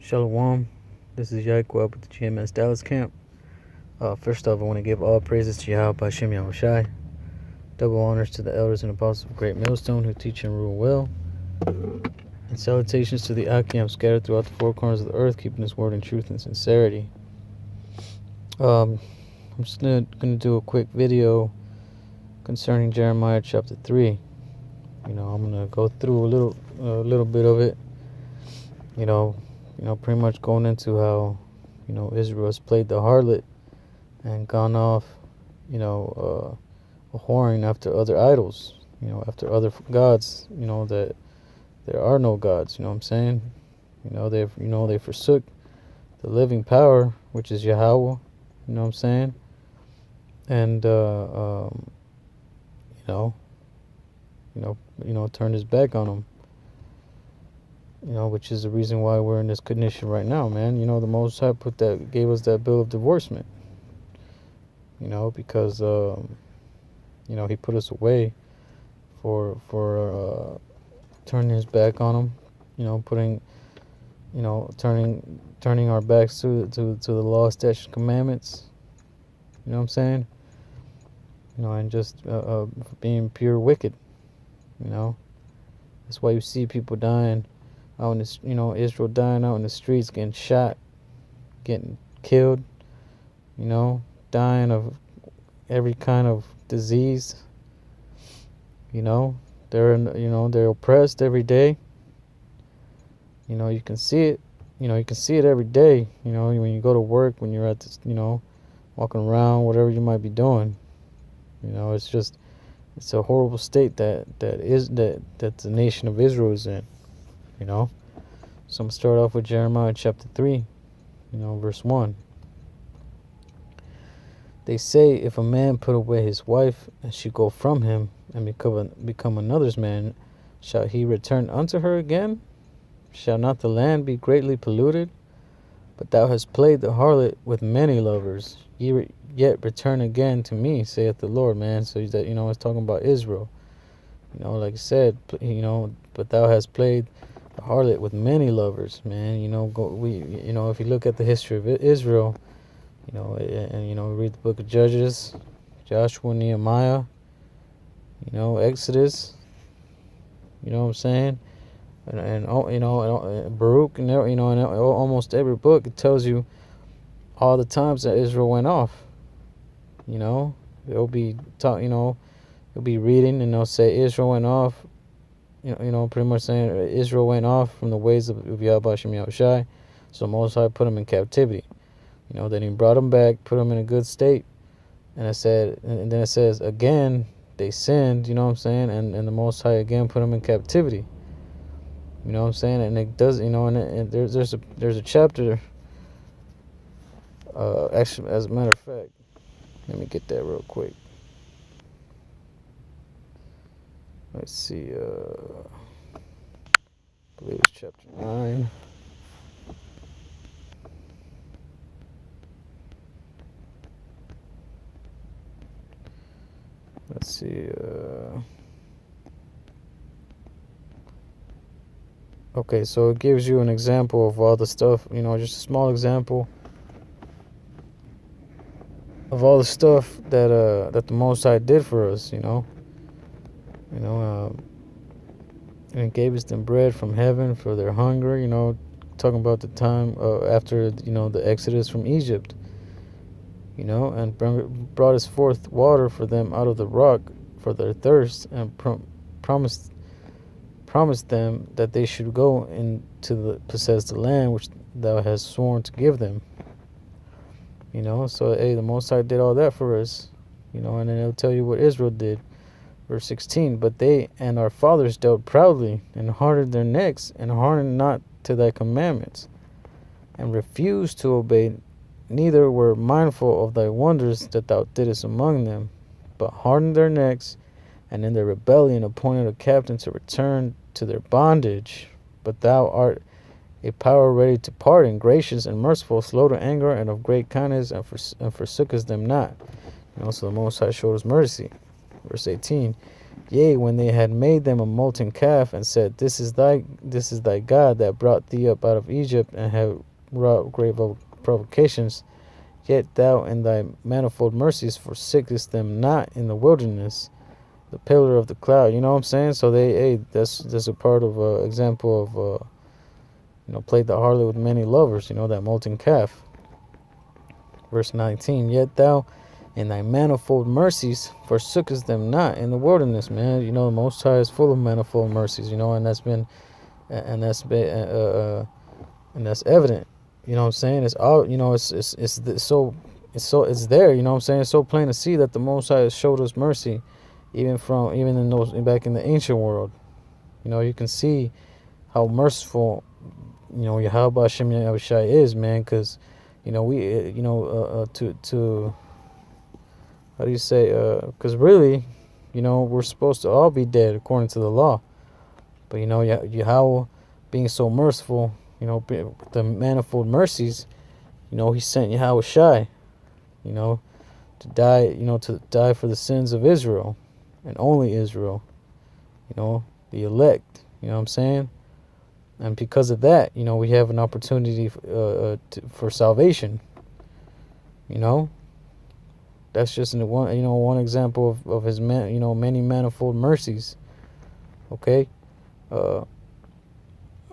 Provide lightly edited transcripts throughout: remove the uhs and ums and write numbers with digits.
Shalom. This is YAHAWAH with the GMS Dallas camp. First off, I want to give all praises to YAHAWASHIM Yahawashi. Double honors to the elders and apostles of Great Millstone who teach and rule well. And salutations to the Akim scattered throughout the four corners of the earth, keeping his word in truth and sincerity. I'm just going to do a quick video concerning Jeremiah chapter 3. I'm going to go through a little bit of it. Pretty much going into how, Israel has played the harlot and gone off, whoring after other idols, after other gods, that there are no gods, you know what I'm saying? They forsook the living power, which is Yahawah, you know what I'm saying? And, turned his back on him. Which is the reason why we're in this condition right now, man. The Most High gave us that bill of divorcement. Because he put us away for turning his back on him. Turning our backs to the law, statutes, commandments. You know what I'm saying? And just being pure wicked. That's why you see people dying out in the, Israel dying out in the streets, getting shot, getting killed, dying of every kind of disease. They're oppressed every day. You can see it. You can see it every day. When you go to work, when you're at this, walking around, whatever you might be doing. It's a horrible state that the nation of Israel is in. So I'm going to start off with Jeremiah chapter 3, verse 1. They say, if a man put away his wife, and she go from him, and become another's man, shall he return unto her again? Shall not the land be greatly polluted? But thou hast played the harlot with many lovers. Yet return again to me, saith the Lord, man. So that, it's talking about Israel. Like I said, but thou hast played the harlot with many lovers, man. If you look at the history of Israel, and read the book of Judges, Joshua, Nehemiah, Exodus, you know what I'm saying? And Baruch, and almost every book, it tells you all the times that Israel went off. They'll be you'll be reading and they'll say Israel went off, pretty much saying Israel went off from the ways of YAHAWASHIM Yahawashi, so Most High put them in captivity. Then he brought them back, put them in a good state, and then it says again they sinned, you know what I'm saying, and the Most High again put them in captivity. You know what I'm saying? And it does, and there's a chapter. Actually, as a matter of fact, let me get that real quick. Let's see. I believe it's chapter 9. Let's see. Okay, so it gives you an example of all the stuff, just a small example of all the stuff that the Most High did for us, and it gave us them bread from heaven for their hunger, talking about the time after, the Exodus from Egypt, and brought us forth water for them out of the rock for their thirst, and promised them that they should go possess the land which thou hast sworn to give them. So the Most High did all that for us, and then it'll tell you what Israel did. Verse 16, but they and our fathers dealt proudly, and hardened their necks, and hearkened not to thy commandments, and refused to obey, neither were mindful of thy wonders that thou didst among them, but hardened their necks, and in their rebellion appointed a captain to return to their bondage. But thou art a power ready to pardon, gracious and merciful, slow to anger, and of great kindness, and forsookest them not. So the Most High showed us mercy. Verse 18, Yea, when they had made them a molten calf, and said, This is thy God that brought thee up out of Egypt, and have wrought great provocations, yet thou in thy manifold mercies forsookest them not in the wilderness, the pillar of the cloud. You know what I'm saying? So that's a part of example of played the harlot with many lovers. That molten calf. Verse 19. Yet thou in thy manifold mercies forsookest them not in the wilderness, man. The Most High is full of manifold mercies. And that's evident. You know what I'm saying? It's all. It's there. You know what I'm saying? It's so plain to see that the Most High has showed us mercy, even in those back in the ancient world. You can see how merciful YAHAWASHIM YAHAWASHI is, man. Because we to how do you say? Because really, we're supposed to all be dead according to the law. But Yahweh being so merciful, the manifold mercies, He sent YAHAWASHI, to die for the sins of Israel, and only Israel, the elect. You know what I'm saying? And because of that, we have an opportunity for salvation. That's just one example of His many manifold mercies. Okay.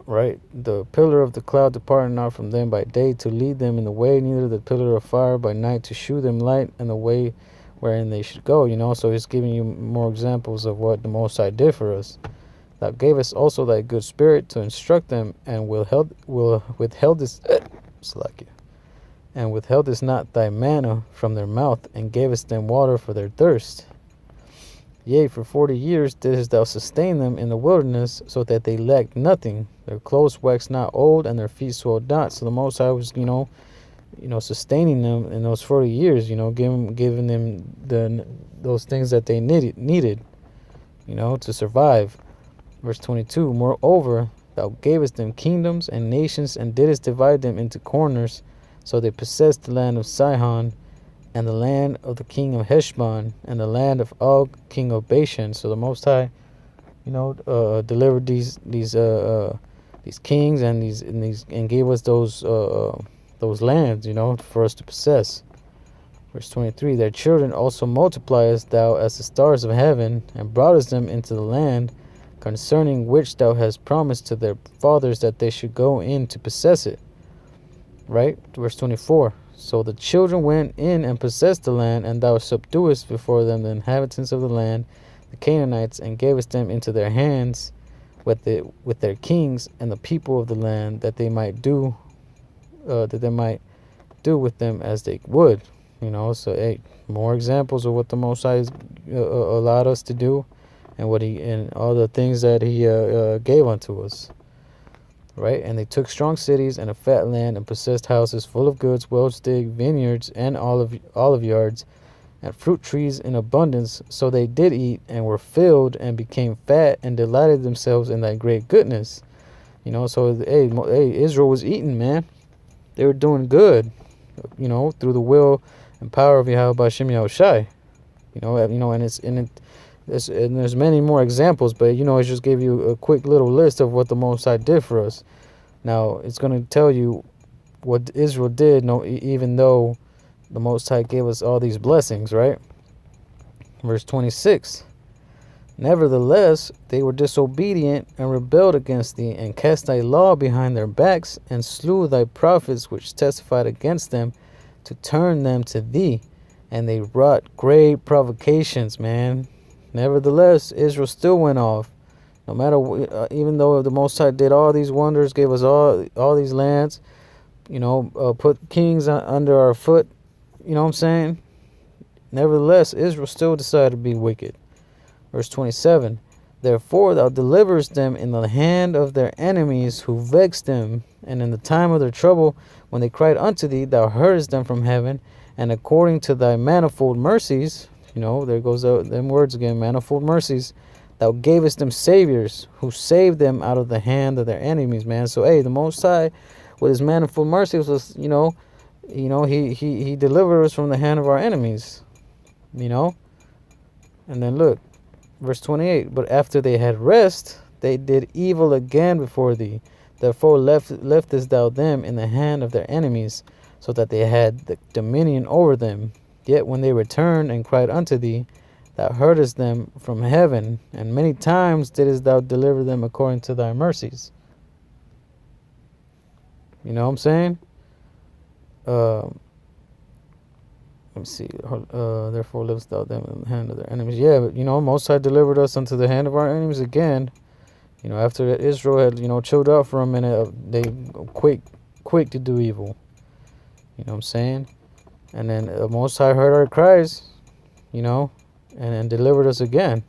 Right, the pillar of the cloud departed not from them by day to lead them in the way, neither the pillar of fire by night to shew them light and the way wherein they should go. So He's giving you more examples of what the Most High did for us. Thou gavest also thy good spirit to instruct them, and withheldest not thy manna from their mouth, and gavest them water for their thirst. Yea, for 40 years didst thou sustain them in the wilderness, so that they lacked nothing. Their clothes waxed not old, and their feet swelled not. So the Most High was, sustaining them in those 40 years. Giving them those things that they needed, to survive. Verse 22. Moreover, thou gavest them kingdoms and nations, and didst divide them into corners, so they possessed the land of Sihon, and the land of the king of Heshbon, and the land of Og, king of Bashan. So the Most High, delivered these kings and gave us those lands, for us to possess. Verse 23. Their children also multipliest thou as the stars of heaven, and broughtest them into the land, concerning which thou hast promised to their fathers that they should go in to possess it. Right? Verse 24. So the children went in and possessed the land, and thou subduest before them the inhabitants of the land, the Canaanites, and gavest them into their hands with their kings and the people of the land, that they might do with them as they would. So more examples of what the Most High allowed us to do, and all the things that He gave unto us. Right, and they took strong cities and a fat land, and possessed houses full of goods, wells digged, vineyards, and olive yards, and fruit trees in abundance. So they did eat, and were filled, and became fat, and delighted themselves in thy great goodness. So Israel was eating, man. They were doing good, through the will and power of YAHAWASHIM YAHAWASHI. And there's many more examples, but I just gave you a quick little list of what the Most High did for us. Now it's going to tell you what Israel did, even though the Most High gave us all these blessings, right? Verse 26. Nevertheless, they were disobedient and rebelled against thee, and cast thy law behind their backs, and slew thy prophets which testified against them, to turn them to thee. And they wrought great provocations, man. Nevertheless, Israel still went off. No matter, even though the Most High did all these wonders, gave us all these lands, put kings under our foot, you know what I'm saying? Nevertheless, Israel still decided to be wicked. Verse 27. Therefore thou deliverest them in the hand of their enemies who vexed them, and in the time of their trouble, when they cried unto thee, thou heardest them from heaven, and according to thy manifold mercies, there goes them words again, manifold mercies, thou gavest them saviors who saved them out of the hand of their enemies, man. So the Most High, with His manifold mercies, was he delivered us from the hand of our enemies, And then look, Verse 28, but after they had rest, they did evil again before thee. Therefore leftest thou them in the hand of their enemies, so that they had the dominion over them. Yet when they returned and cried unto thee, thou heardest them from heaven, and many times didst thou deliver them according to thy mercies. You know what I'm saying? Let me see. Therefore livest thou them in the hand of their enemies. Yeah, but Most High delivered us unto the hand of our enemies again. After Israel had, chilled out for a minute, they quick to do evil. You know what I'm saying? And then Most High heard our cries, and delivered us again.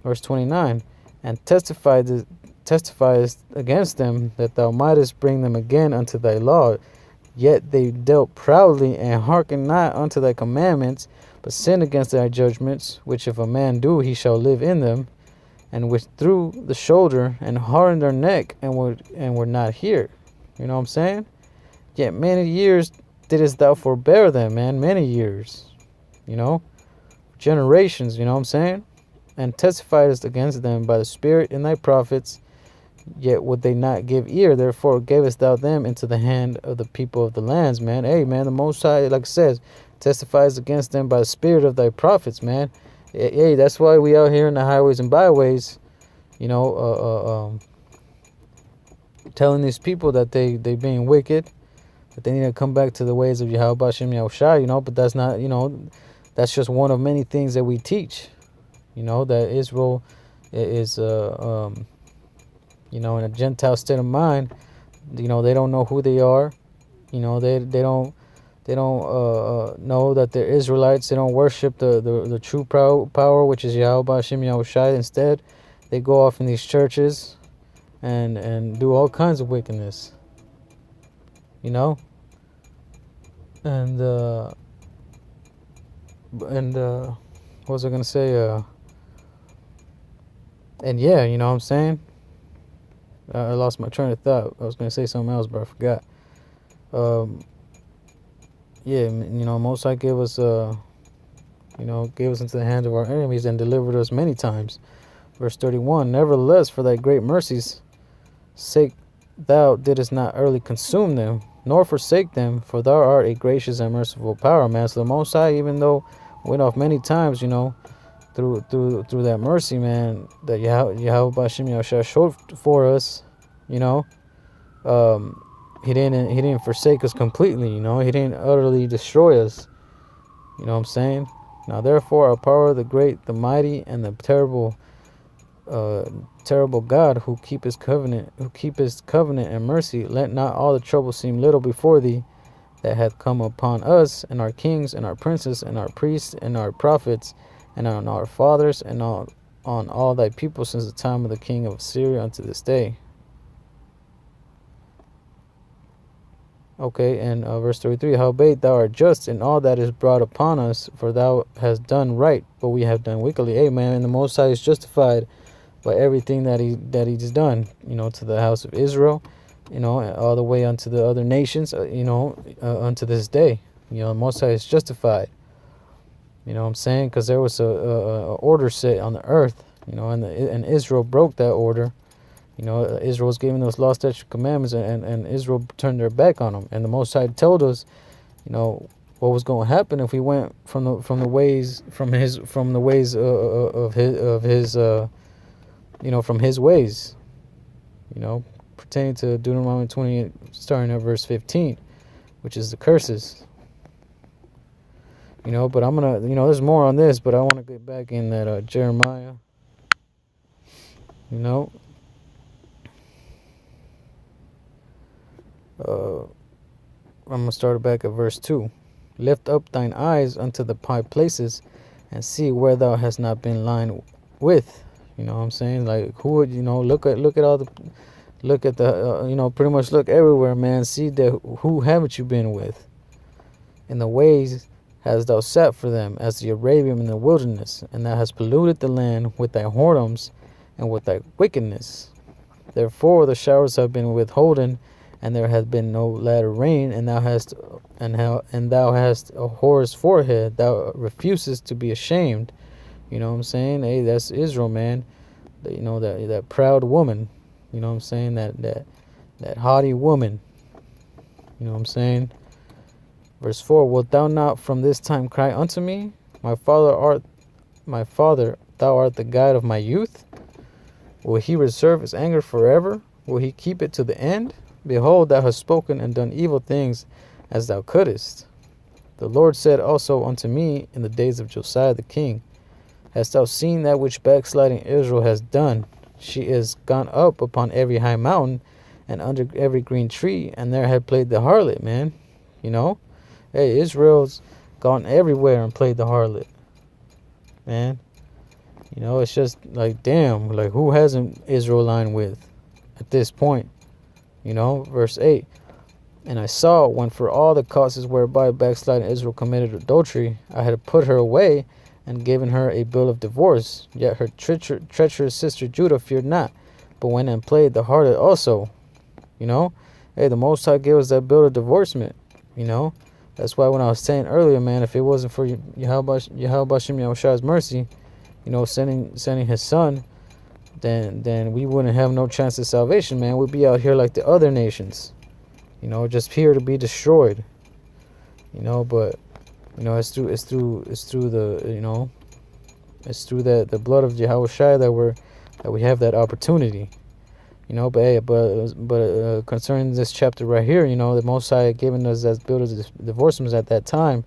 Verse 29, and testifiest against them that thou mightest bring them again unto thy law. Yet they dealt proudly, and hearkened not unto thy commandments, but sinned against thy judgments, which if a man do, he shall live in them, and withdrew the shoulder, and hardened their neck, and were not here. You know what I'm saying? Yet many years didst thou forbear them, man. Many years. Generations, you know what I'm saying? And testifiedst against them by the Spirit in thy prophets, yet would they not give ear. Therefore gavest thou them into the hand of the people of the lands, man. Hey, man, the Most High, like it says, testifies against them by the Spirit of thy prophets, man. Hey, that's why we out here in the highways and byways, telling these people that they being wicked, that they need to come back to the ways of YAHAWASHIM, YAHAWASHI, but that's not, that's just one of many things that we teach, that Israel is, in a Gentile state of mind. They don't know who they are. They don't know that they're Israelites. They don't worship the true power, which is YAHAWASHIM, YAHAWASHI. Instead, they go off in these churches and do all kinds of wickedness. And what was I gonna say? And yeah, you know what I'm saying? I lost my train of thought. I was going to say something else, but I forgot. Most High gave us, gave us into the hand of our enemies and delivered us many times. Verse 31, nevertheless, for thy great mercies' sake, thou didst not early consume them, nor forsake them, for thou art a gracious and merciful power, man. So the Most High, even though went off many times, through that mercy, man, that YAHAWASHIM YAHAWASHI showed for us, he didn't forsake us completely, he didn't utterly destroy us. You know what I'm saying? Now therefore our power, the great, the mighty, and the terrible God, who keep his covenant and mercy, let not all the trouble seem little before thee, that hath come upon us, and our kings, and our princes, and our priests, and our prophets, and on our fathers, and on all thy people since the time of the king of Syria unto this day. Okay, and verse 33, howbeit thou art just in all that is brought upon us, for thou hast done right, but we have done wickedly. Amen. And the Most High is justified by everything that he's done, to the house of Israel, all the way unto the other nations, unto this day. The Most High is justified. You know what I'm saying? Because there was a order set on the earth, and Israel broke that order. Israel was given those law, statute, commandments, and Israel turned their back on them. And the Most High told us, what was going to happen if we went from the ways of his ways. Pertaining to Deuteronomy 28, starting at verse 15, which is the curses. But I'm gonna, there's more on this, but I want to get back in that Jeremiah. I'm gonna start back at verse 2. Lift up thine eyes unto the high places, and see where thou hast not been lying with. You know what I'm saying? Like, who would, look at all the, pretty much look everywhere, man. See that who haven't you been with? In the ways hast thou sat for them, as the Arabian in the wilderness, and thou hast polluted the land with thy whoredoms and with thy wickedness. Therefore the showers have been withholden, and there hath been no latter rain, and thou hast a whore's forehead, thou refusest to be ashamed. You know what I'm saying? Hey, that's Israel, man. You know, that proud woman. You know what I'm saying? That haughty woman. You know what I'm saying? Verse 4, wilt thou not from this time cry unto me? My father, thou art the guide of my youth. Will he reserve his anger forever? Will he keep it to the end? Behold, thou hast spoken and done evil things as thou couldest. The Lord said also unto me in the days of Josiah the king, hast thou seen that which backsliding Israel has done? She is gone up upon every high mountain and under every green tree, and there had played the harlot, man. You know? Hey, Israel's gone everywhere and played the harlot, man. You know, it's just like, damn, like, who hasn't Israel lined with at this point? You know, verse 8. And I saw when for all the causes whereby backsliding Israel committed adultery, I had put her away and given her a bill of divorce. Yet her treacherous sister Judah feared not, but went and played the harlot also. You know, hey, the Most High gave us that bill of divorcement. You know, that's why when I was saying earlier, man, if it wasn't for YAHAWASHIM Yahawashim's mercy, you know, sending his son, then we wouldn't have no chance of salvation, man. We'd be out here like the other nations, you know, just here to be destroyed. You know, but you know, it's through the, you know, it's through the blood of Yahawashi that we have that opportunity. You know, but hey, but concerning this chapter right here, you know, the Most High had given us as builders of divorcements at that time,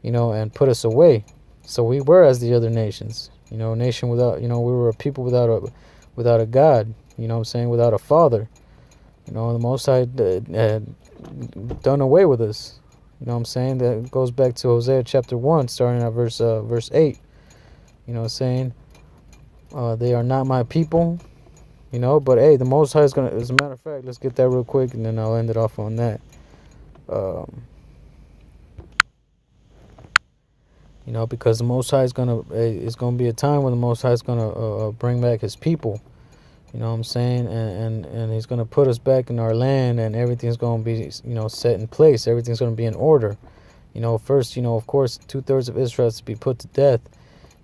you know, and put us away. So we were as the other nations, you know, nation without, you know, we were a people without a God, you know what I'm saying, without a father. You know, the Most High had done away with us. You know what I'm saying? That goes back to Hosea chapter 1, starting at verse 8. You know what I'm saying? They are not my people. You know, but hey, the Most High is going to, as a matter of fact, let's get that real quick and then I'll end it off on that. You know, because the Most High is going to, it's going to be a time when the Most High is going to bring back his people. You know what I'm saying? And he's going to put us back in our land, and everything's going to be, you know, set in place. Everything's going to be in order. You know, first, you know, of course, 2/3 of Israel has to be put to death.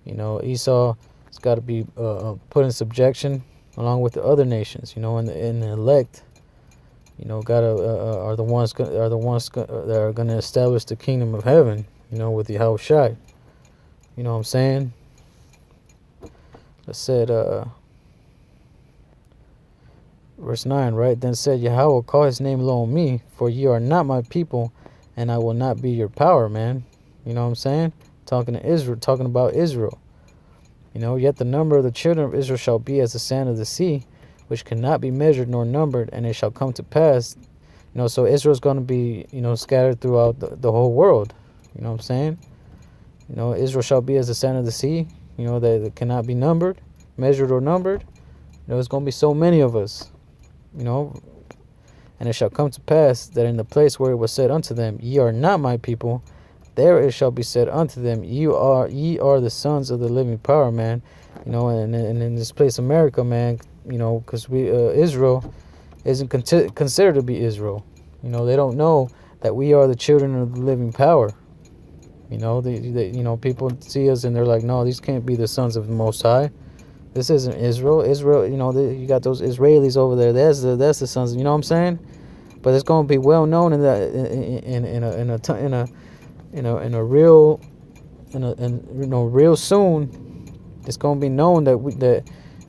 You know, Esau has got to be put in subjection along with the other nations. You know, and the elect, you know, are the ones that are going to establish the kingdom of heaven. You know, with the Yahawashi. You know what I'm saying? I said, verse 9, right? Then said Yahweh, call his name low on me, for ye are not my people, and I will not be your power, man. You know what I'm saying? Talking to Israel, talking about Israel. You know, yet the number of the children of Israel shall be as the sand of the sea, which cannot be measured nor numbered, and it shall come to pass. You know, so Israel's going to be, you know, scattered throughout the whole world. You know what I'm saying? You know, Israel shall be as the sand of the sea, you know, that cannot be numbered, measured or numbered. You know, there's going to be so many of us. You know, and it shall come to pass that in the place where it was said unto them, ye are not my people, there it shall be said unto them, ye are the sons of the living power, man. You know, and in this place, America, man, you know, because we Israel isn't considered to be Israel. You know, they don't know that we are the children of the living power. You know, they you know, people see us and they're like, no, these can't be the sons of the Most High. This isn't Israel. Israel, you know, you got those Israelis over there. That's the sons. You know what I'm saying? But it's going to be well known in that real soon. It's going to be known that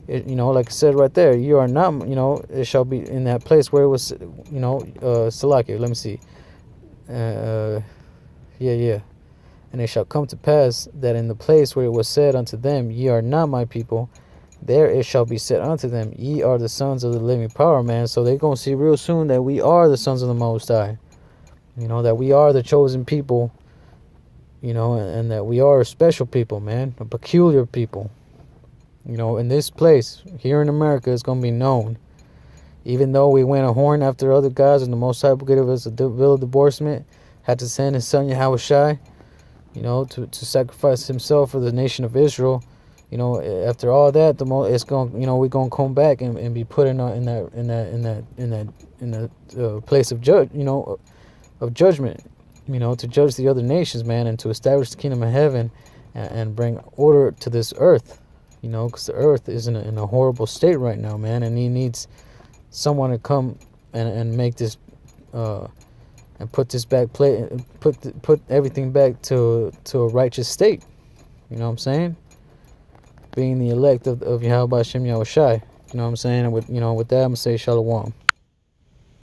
you know, like I said right there, you are not. You know, it shall be in that place where it was. You know, Salakia. Let me see. Yeah. And it shall come to pass that in the place where it was said unto them, ye are not my people, there it shall be said unto them, ye are the sons of the living power, man. So they're going to see real soon that we are the sons of the Most High. You know, that we are the chosen people, you know, and that we are a special people, man, a peculiar people. You know, in this place, here in America, it's going to be known. Even though we went a horn after other guys and the Most High gave us a bill of divorcement, had to send his son Yahawashi, you know, to sacrifice himself for the nation of Israel. You know, after all that, it's going. You know, we're gonna come back and be put in that place of judgment. You know, to judge the other nations, man, and to establish the kingdom of heaven, and bring order to this earth, you know, because the earth is in a horrible state right now, man, and he needs someone to come and make this and put this back put everything back to a righteous state. You know what I'm saying? Being the elect of YAHAWASHIM Yahawashi. You know what I'm saying? And with that, I'm gonna say Shalom.